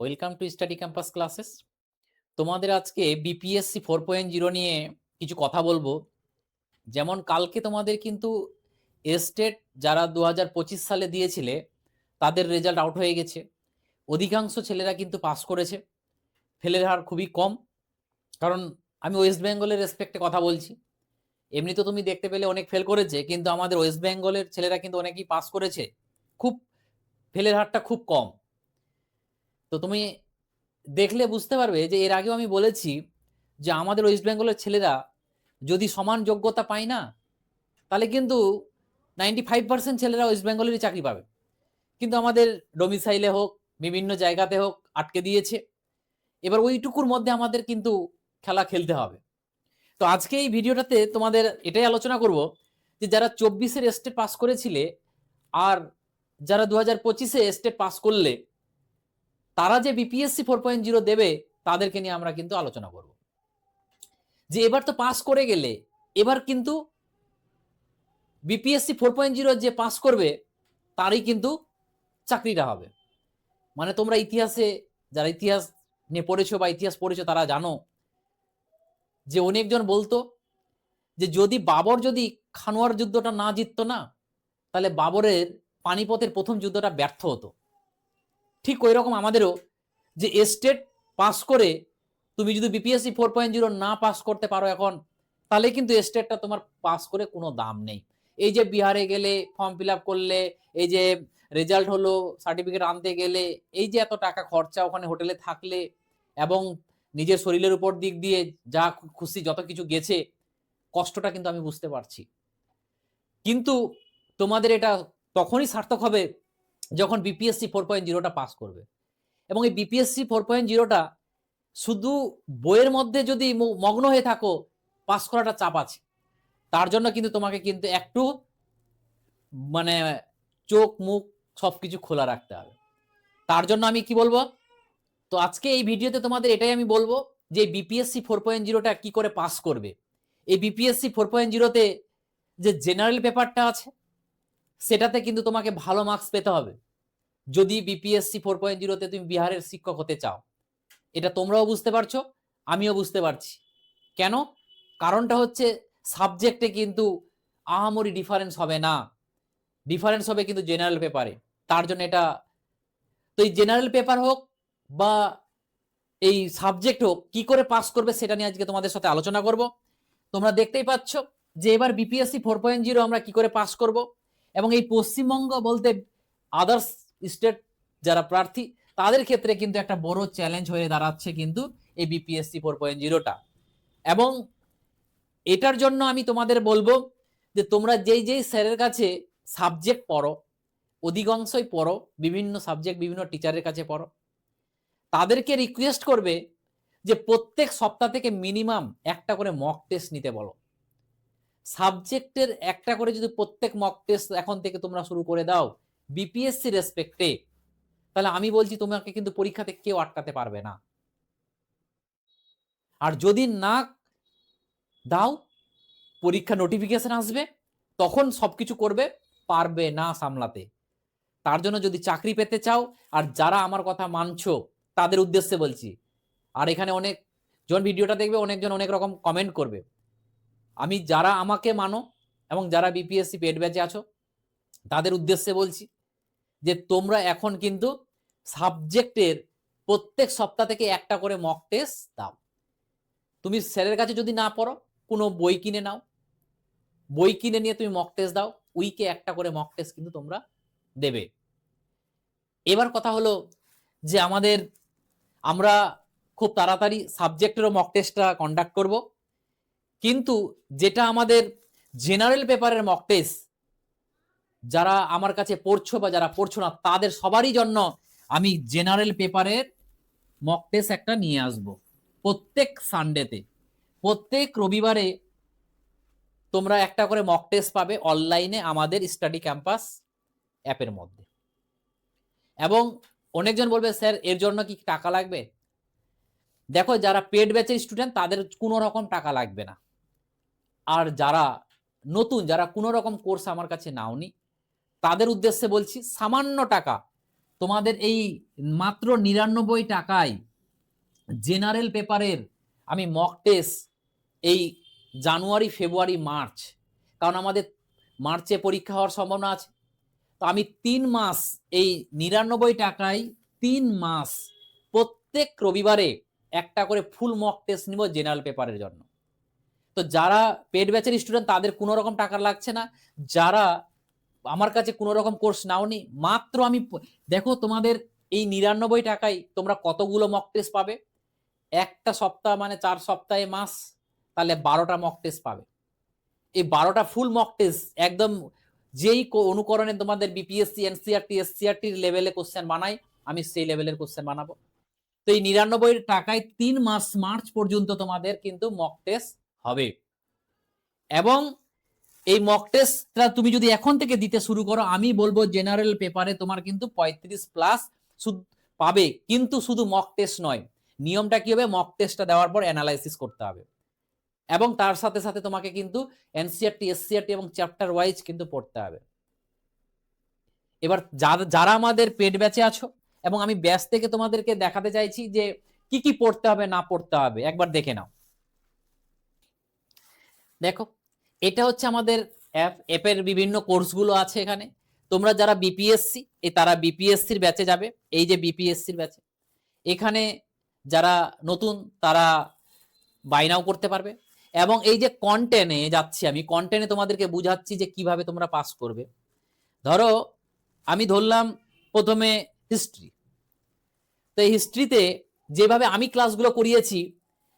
Welcome to study campus classes. তোমাদের আজকে BPSC 4.0 নিয়ে কিছু কথা বলবো। যেমন কালকে তোমাদের কিন্তু এস্টেট যারা 2025 সালে দিয়েছিলে তাদের রেজাল্ট আউট হয়ে গেছে। অধিকাংশ ছেলেরা কিন্তু পাস করেছে, ফেলের হার খুবই কম। কারণ আমি ওয়েস্ট বেঙ্গলের রেসপেক্টে কথা বলছি। এমনি তো তুমি দেখতে পেলে অনেক ফেল করেছে, কিন্তু আমাদের ওয়েস্ট বেঙ্গলের ছেলেরা কিন্তু অনেকেই পাস করেছে। খুব ফেলের হারটা খুব কম। তো তুমি দেখলে বুঝতে পারবে যে এর আগেও আমি বলেছি যে আমাদের ওয়েস্ট বেঙ্গলের ছেলেরা যদি সমান যোগ্যতা পায় না, তাহলে কিন্তু 95% ছেলেরা ওয়েস্ট বেঙ্গলেরই চাকরি পাবে। কিন্তু আমাদের ডোমিসাইলে হোক, বিভিন্ন জায়গাতে হোক, আটকে দিয়েছে। এবার ওইটুকুর মধ্যে আমাদের কিন্তু খেলা খেলতে হবে। তো আজকে এই ভিডিওটাতে তোমাদের এটাই আলোচনা করব যে যারা 24-এর স্টেট পাস করেছিলে আর যারা 2025-এ স্টেট পাস করলে তারা যে বিপিএসসি 4.0 দেবে তাদেরকে নিয়ে আমরা কিন্তু আলোচনা করব। যে এবার তো পাস করে গেলে এবার কিন্তু বিপিএসসি 4.0 যে পাস করবে তারই কিন্তু চাকরিটা হবে। মানে তোমরা ইতিহাসে যারা ইতিহাস নিয়ে পড়েছো বা ইতিহাস পড়েছো তারা জানো যে অনেকজন বলতো যে যদি বাবর যদি খানোয়ার যুদ্ধটা না জিততো না, তাহলে বাবরের পানিপথের প্রথম যুদ্ধটা ব্যর্থ হতো। ঠিক ওই রকম আমাদেরও যে স্টেট পাস করে তুমি যদি বিপিএসসি 4.0 না পাস করতে পারো এখন, তাহলে কিন্তু স্টেটটা তোমার পাস করে কোনো দাম নেই। এই যে বিহারে গেলে ফর্ম ফিল আপ করলে, এই যে রেজাল্ট হলো, সার্টিফিকেট আনতে গেলে, এই যে এত টাকা খরচা ওখানে হোটেলে থাকলে এবং নিজের শরীরের উপর দিক দিয়ে যা খুশি যত কিছু গেছে, কষ্টটা কিন্তু আমি বুঝতে পারছি। কিন্তু তোমাদের এটা তখনই সার্থক হবে যখন বিপিএসসি 4.0টা পাস করবে। এবং এই বিপিএসসি 4.0টা শুধু বইয়ের মধ্যে যদি মগ্ন হয়ে থাকো, পাস করাটা চাপ আছে। তার জন্য কিন্তু তোমাকে কিন্তু একটু মানে চোখ মুখ সবকিছু খোলা রাখতে হবে। তার জন্য আমি কি বলবো, তো আজকে এই ভিডিওতে তোমাদের এটাই আমি বলবো যে বিপিএসসি 4.0টা কি করে পাস করবে। এই বিপিএসসি 4.0তে যে জেনারেল পেপারটা আছে সেটাতে কিন্তু তোমাকে ভালো মার্কস পেতে হবে যদি বিপিএসসি 4.0তে তুমি বিহারের শিক্ষক হতে চাও। এটা তোমরাও বুঝতে পারছো, আমিও বুঝতে পারছি। কেন? কারণটা হচ্ছে সাবজেক্টে কিন্তু আহামরি ডিফারেন্স হবে না, ডিফারেন্স হবে কিন্তু জেনারেল পেপারে। তার জন্য এটা, তো এই জেনারেল পেপার হোক বা এই সাবজেক্ট হোক, কি করে পাস করবে সেটা নিয়ে আজকে তোমাদের সাথে আলোচনা করব। তোমরা দেখতেই পাচ্ছ যে এবার বিপিএসসি 4.0 আমরা কি করে পাস করব। এবং এই পশ্চিমবঙ্গ বলতে আদার্স স্টেট যারা প্রার্থী তাদের ক্ষেত্রে কিন্তু একটা বড় চ্যালেঞ্জ হয়ে দাঁড়াচ্ছে কিন্তু এই বিপিএসসি 4.0টা। এবং এটার জন্য আমি তোমাদের বলবো যে তোমরা যেই যেই স্যারের কাছে সাবজেক্ট পড়ো, অধিকাংশই পড়ো, বিভিন্ন সাবজেক্ট বিভিন্ন টিচারের কাছে পড়ো, তাদেরকে রিকোয়েস্ট করবে যে প্রত্যেক সপ্তাহ থেকে মিনিমাম একটা করে মক টেস্ট নিতে বলো। সাবজেক্টের একটা করে যদি প্রত্যেক মক টেস্ট এখন থেকে তোমরা শুরু করে দাও বিপিএসসি রেসপেক্টে, তাহলে আমি বলছি তোমাকে কিন্তু পরীক্ষাতে কেউ আটকাতে পারবে না। আর যদি না দাও, পরীক্ষা নোটিফিকেশন আসবে, তখন সবকিছু করবে, পারবে না সামলাতে। তার জন্য যদি চাকরি পেতে চাও, আর যারা আমার কথা মানছো তাদের উদ্দেশ্যে বলছি, আর এখানে অনেক জন ভিডিওটা দেখবে, অনেকজন অনেক রকম কমেন্ট করবে, আমি যারা আমাকে মানো এবং যারা বিপিএসসি পেড ব্যাচে আছো তাদের উদ্দেশ্যে বলছি যে তোমরা এখন কিন্তু সাবজেক্টের প্রত্যেক সপ্তাহ থেকে একটা করে মক টেস্ট দাও। তুমি স্যারের কাছে যদি না পড়ো, কোনো বই কিনে নাও, বই কিনে নিয়ে তুমি মক টেস্ট দাও, উইকে একটা করে মক টেস্ট কিন্তু তোমরা দেবে। এবার কথা হলো যে আমরা খুব তাড়াতাড়ি সাবজেক্টেরও মক টেস্টটা কন্ডাক্ট করব, কিন্তু যেটা আমাদের জেনারেল পেপারের মক টেস্ট, যারা আমার কাছে পড়ছো বা যারা পড়ছো না তাদের সবারই জন্য আমি জেনারেল পেপারের মক টেস্ট একটা নিয়ে আসব প্রত্যেক সানডেতে। প্রত্যেক রবিবারে তোমরা একটা করে মক টেস্ট পাবে অনলাইনে আমাদের স্টাডি ক্যাম্পাস অ্যাপের মধ্যে। এবং অনেকজন বলবে স্যার এর জন্য কি টাকা লাগবে? দেখো, যারা পেড ব্যাচের স্টুডেন্ট তাদের কোনো রকম টাকা লাগবে না। আর যারা নতুন, যারা কোনো রকম কোর্স আমার কাছে নাওনি, তাদের উদ্দেশ্যে বলছি সামান্য টাকা তোমাদের এই মাত্র 99 টাকায় জেনারেল পেপারের আমি মক টেস্ট এই জানুয়ারি, ফেব্রুয়ারি, মার্চ, কারণ আমাদের মার্চে পরীক্ষা হওয়ার সম্ভাবনা আছে, তো আমি 3 মাস এই 99 টাকায় 3 মাস প্রত্যেক রবিবারে একটা করে ফুল মক টেস্ট নিব জেনারেল পেপারের জন্য। তো যারা পেড ব্যাচের স্টুডেন্ট তাদের কোনো রকম টাকা লাগছে না, যারা আমার কাছে কোনো রকম কোর্স নাওনি, মাত্র আমি দেখো তোমাদের এই 99 টাকায় তোমরা কতগুলো মক টেস্ট পাবে, একটা সপ্তাহ মানে 4 সপ্তাহে মাস, তাহলে 12টা মক টেস্ট পাবে। এই 12টা ফুল মক টেস্ট একদম যেই অনুকরণে তোমাদের বিপিএসসি, এনসিআরটি, এসসিআরটির লেভেলে কোশ্চেন বানাই, আমি সেই লেভেলের কোশ্চেন বানাবো। তো এই 99 টাকায় 3 মাস মার্চ পর্যন্ত তোমাদের কিন্তু মক টেস্ট হবে। এবং এই মক টেস্টটা তুমি যদি এখন থেকে দিতে শুরু করো, আমি বলবো জেনারেল পেপারে তোমার কিন্তু 35+ পাবে, কিন্তু শুধু মক টেস্ট নয়, নিয়মটা কি হবে, মক টেস্টটা দেওয়ার পর অ্যানালাইসিস করতে হবে এবং তার সাথে সাথে তোমাকে কিন্তু এনসিআরটি, এসসিআরটি এবং চ্যাপ্টার ওয়াইজ কিন্তু পড়তে হবে। এবার যারা আমাদের পেড ব্যাচে আছো, এবং আমি ব্যাচ থেকে তোমাদেরকে দেখাতে চাইছি যে কি কি পড়তে হবে না পড়তে হবে, একবার দেখে নাও। দেখো, এটা হচ্ছে আমাদের অ্যাপের বিভিন্ন কোর্সগুলো আছে এখানে। তোমরা যারা বিপিএসসি, তারা বিপিএসসির ব্যাচে যাবে, এই যে বিপিএসসির ব্যাচে, এখানে যারা নতুন তারা বাই নাও করতে পারবে। এবং এই যে কন্টেন্টে যাচ্ছি, আমি কন্টেন্টে তোমাদেরকে বুঝাচ্ছি যে কিভাবে তোমরা পাস করবে। ধরো আমি ধরলাম প্রথমে হিস্ট্রি, তো এই হিস্ট্রিতে যেভাবে আমি ক্লাসগুলো করিয়েছি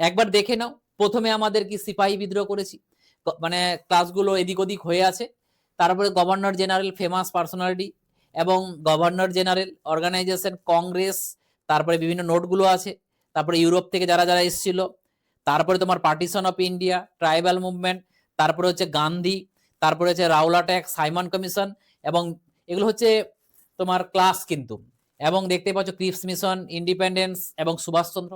একবার দেখে নাও। প্রথমে আমাদের কি সিপাহী বিদ্রোহ করেছি, মানে ক্লাসগুলো এদিক ওদিক হয়ে আছে। তারপরে গভর্নর জেনারেল, ফেমাস পার্সোনালিটি এবং গভর্নর জেনারেল, অর্গানাইজেশন, কংগ্রেস, তারপরে বিভিন্ন নোটগুলো আছে। তারপরে ইউরোপ থেকে যারা যারা এসেছিল, তারপরে তোমার partition of India, tribal movement, তারপরে হচ্ছে গান্ধী, তারপরে হচ্ছে রাওলাট অ্যাক্ট, সাইমন কমিশন, এবং এগুলো হচ্ছে তোমার ক্লাস কিন্তু। এবং দেখতে পাচ্ছ ক্রিপস মিশন, ইন্ডিপেন্ডেন্স এবং সুভাষচন্দ্র,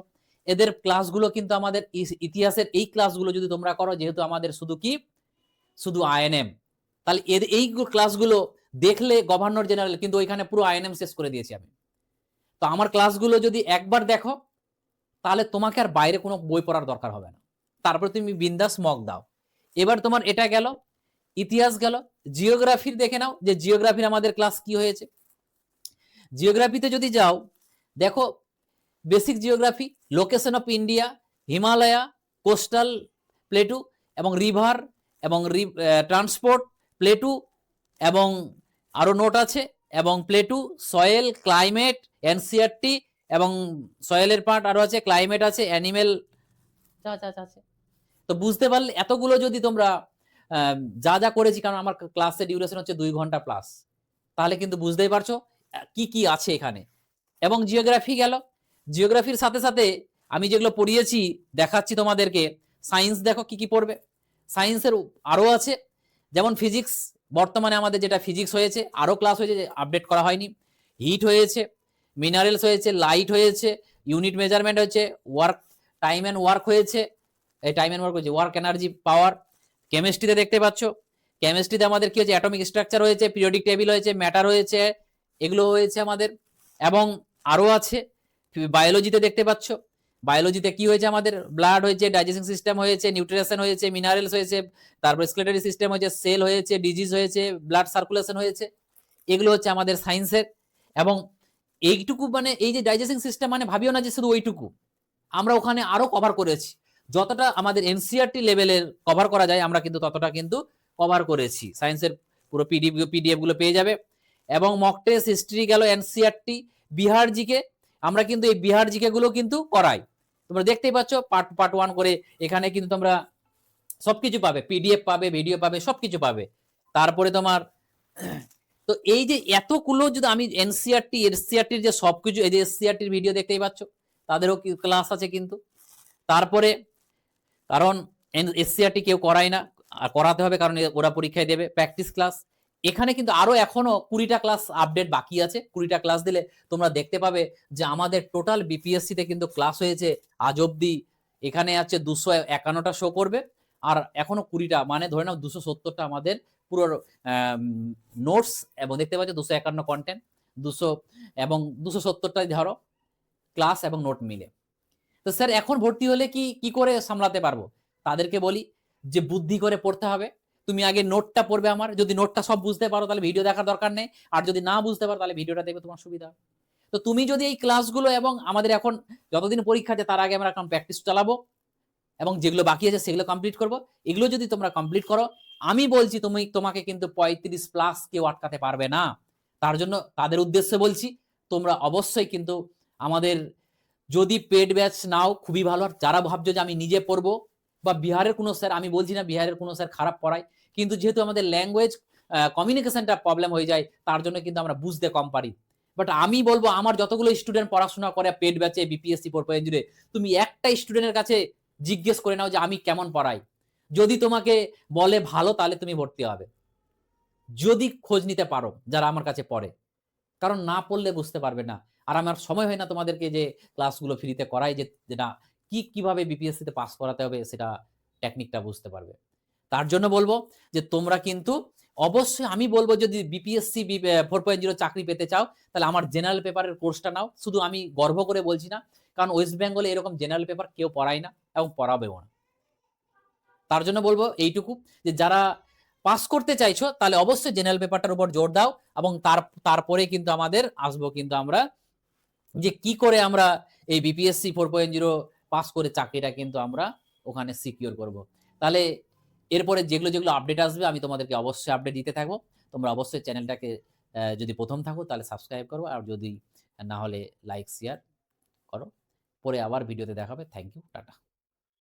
এদের ক্লাসগুলো কিন্তু আমাদের ইতিহাসের এই ক্লাসগুলো যদি তোমরা করো, যেহেতু আমাদের শুধু আইএনএম, তাহলে এই ক্লাসগুলো দেখলে গভর্নর জেনারেল কিন্তু ওইখানে পুরো আইএনএম শেষ করে দিয়েছি আমি। তো আমার ক্লাসগুলো যদি একবার দেখো, তাহলে তোমাকে আর বাইরে কোনো বই পড়ার দরকার হবে না, তারপরে তুমি বিন্দাস মক দাও। এবার তোমার এটা গেল, ইতিহাস গেল। জিওগ্রাফির দেখে নাও যে জিওগ্রাফির আমাদের ক্লাস কি হয়েছে। জিওগ্রাফিতে যদি যাও, দেখো basic geography, location of India, Himalaya, coastal plateau এবং রিভার এবং ট্রান্সপোর্ট প্লেটু, এবং আরো নোট আছে, এবং প্লেটু, সয়েল, ক্লাইমেট, এনসিআরটি, এবং সয়েলের পার্ট আরো আছে, ক্লাইমেট আছে, অ্যানিমেল আছে। তো বুঝতে পারলে এতগুলো যদি তোমরা যা যা করেছি, কারণ আমার ক্লাসের ডিউরেশন হচ্ছে 2 ঘন্টা প্লাস, তাহলে কিন্তু বুঝতেই পারছো কি কি আছে এখানে। এবং জিওগ্রাফি গেল, জিওগ্রাফির সাথে সাথে আমি যেগুলো পড়িয়েছি দেখাচ্ছি তোমাদেরকে। সায়েন্স দেখো কি কি পড়বে, সায়েন্সের আরো আছে, যেমন ফিজিক্স, বর্তমানে আমাদের যেটা ফিজিক্স হয়েছে, আরো ক্লাস হয়েছে, আপডেট করা হয়নি। হিট হয়েছে, মিনারেলস হয়েছে, লাইট হয়েছে, ইউনিট মেজারমেন্ট হয়েছে, ওয়ার্ক, টাইম অ্যান্ড ওয়ার্ক হয়েছে, এই টাইম অ্যান্ড ওয়ার্ক হয়েছে, ওয়ার্ক এনার্জি পাওয়ার। কেমিস্ট্রিতে দেখতে পাচ্ছ, কেমিস্ট্রিতে আমাদের কি হয়েছে, অ্যাটমিক স্ট্রাকচার হয়েছে, পিরিয়ডিক টেবিল হয়েছে, ম্যাটার হয়েছে, এগুলো হয়েছে আমাদের। এবং আরো আছে বায়োলজিতে দেখতে পাচ্ছ, বায়োলজিতে কি হয়েছে আমাদের, ব্লাড হয়েছে, ডাইজেস্টিং সিস্টেম হয়েছে, নিউট্রিশন হয়েছে, মিনারেলস হয়েছে, তারপর স্কেলেটারি সিস্টেম হয়েছে, সেল হয়েছে, ডিজিজ হয়েছে, ব্লাড সার্কুলেশন হয়েছে, এগুলো হচ্ছে আমাদের সায়েন্সের। এবং এইটুকু মানে এই যে ডাইজেস্টিং সিস্টেম মানে ভাবিও না যে শুধু ওইটুকু, আমরা ওখানে আরো কভার করেছি, যতটা আমাদের এনসিআরটি লেভেলের কভার করা যায় আমরা কিন্তু ততটা কিন্তু কভার করেছি। সায়েন্সের পুরো পিডিএফ গুলো পেয়ে যাবে। এবং মক টেস্ট, হিস্ট্রি গেল, এনসিআরটি, বিহার জিকে, আমরা কিন্তু এই বিহার জিকে গুলো কিন্তু করাই, তোমরা দেখতেই পাচ্ছ পার্ট 1 করে, এখানে কিন্তু তোমরা সবকিছু পাবে, পিডিএফ পাবে, ভিডিও পাবে, সবকিছু পাবে। তারপরে তোমার তো এই যে এতগুলো যদি আমি এনসিআরটি, এসসিআরটির যে সবকিছু, এই যে এসসিআরটির ভিডিও দেখতেই পাচ্ছ, তাদেরও ক্লাস আছে কিন্তু। তারপরে কারণ এসসিআরটি কেউ করায় না, আর করাতে হবে, কারণ ওরা পরীক্ষায় দেবে, প্র্যাকটিস ক্লাস। এখানে কিন্তু আরো এখনো 20টা ক্লাস আপডেট বাকি আছে। 20টা ক্লাস দিলে তোমরা দেখতে পাবে যে আমাদের টোটাল বিপিএসসি তে কিন্তু ক্লাস হয়েছে আজ অব্দি, এখানে আছে 251টা শো করবে, আর এখনো 20টা, মানে ধরে নাও 270টা আমাদের পুরো নোটস, এবং দেখতে পাচ্ছ 251 কন্টেন্ট। 200 এবং 270টাই ধরো ক্লাস এবং নোট মিলে। তো স্যার এখন ভর্তি হলে কি করে সামলাতে পারবো? তাদেরকে বলি যে বুদ্ধি করে পড়তে হবে। তুমি আগে নোটটা পড়বে আমার। যদি নোটটা সব বুঝতে পারো তাহলে ভিডিও দেখার দরকার নেই। আর যদি না বুঝতে পারো তাহলে ভিডিওটা দেখবে তোমার সুবিধা হবে। তো তুমি যদি এই ক্লাসগুলো এবং আমাদের এখন যতদিন পরীক্ষা আছে তার আগে আমরা এখন প্র্যাকটিস চালাবো এবং যেগুলো বাকি আছে সেগুলো কমপ্লিট করব। এগুলো যদি তোমরা কমপ্লিট করো, আমি বলছি তোমাকে কিন্তু 35 প্লাস কেউ আটকাতে পারবে না। তার জন্য তাদের উদ্দেশ্যে বলছি, তোমরা অবশ্যই কিন্তু আমাদের যদি পেড ব্যাচ নাও খুবই ভালো। আর যারা ভাবছো যে আমি নিজে পড়বো বা বিহারের কোনো স্যার, আমি বলছি না বিহারের কোনো স্যার খারাপ পড়ায়, কিন্তু যেহেতু আমাদের ল্যাঙ্গুয়েজ কমিউনিকেশনটা প্রবলেম হয়ে যায়, তার জন্য কিন্তু আমরা বুঝতে কম পারি। বাট আমি বলবো আমার যতগুলো স্টুডেন্ট পড়াশোনা করে পেড ব্যাচে বিপিএসসি 4.0, তুমি একটা স্টুডেন্টের কাছে জিজ্ঞেস করে নাও যে আমি কেমন পড়াই। যদি তোমাকে বলে ভালো তাহলে তুমি ভর্তি হবে, যদি খোঁজ নিতে পারো যারা আমার কাছে পড়ে। কারণ না পড়লে বুঝতে পারবে না। আর আমার সময় হয় না তোমাদেরকে যে ক্লাসগুলো ফ্রিতে করাই, যে না কিভাবে বিপিএসসিতে পাস করাতে হবে সেটা টেকনিকটা বুঝতে পারবে। তার জন্য বলবো যে তোমরা কিন্তু অবশ্যই, আমি বলবো যদি বিপিএসসি 4.0 চাকরি পেতে চাও তাহলে আমার জেনারেল পেপারের কোর্সটা নাও। শুধু আমি গর্ব করে বলছি না, কারণ ওয়েস্ট বেঙ্গলে এরকম জেনারেল পেপার কেউ পড়ায় না এবং পড়াবেও না। তার জন্য বলবো এইটুকু, যে যারা পাস করতে চাইছো তাহলে অবশ্যই জেনারেল পেপারটার উপর জোর দাও এবং তারপরে কিন্তু আমাদের আসবো কিন্তু আমরা যে কি করে আমরা এই বিপিএসসি 4.0 পাস করে চাকরিটা কিন্তু আমরা ওখানে সিকিউর করব। তাহলে এরপরে যেগুলো আপডেট আসবে আমি তোমাদেরকে অবশ্যই আপডেট দিতে থাকবো। তোমরা অবশ্যই চ্যানেলটাকে যদি প্রথম থাকো তাহলে সাবস্ক্রাইব করো, আর যদি না হলে লাইক শেয়ার করো। পরে আবার ভিডিওতে দেখাবে। Thank you, tata.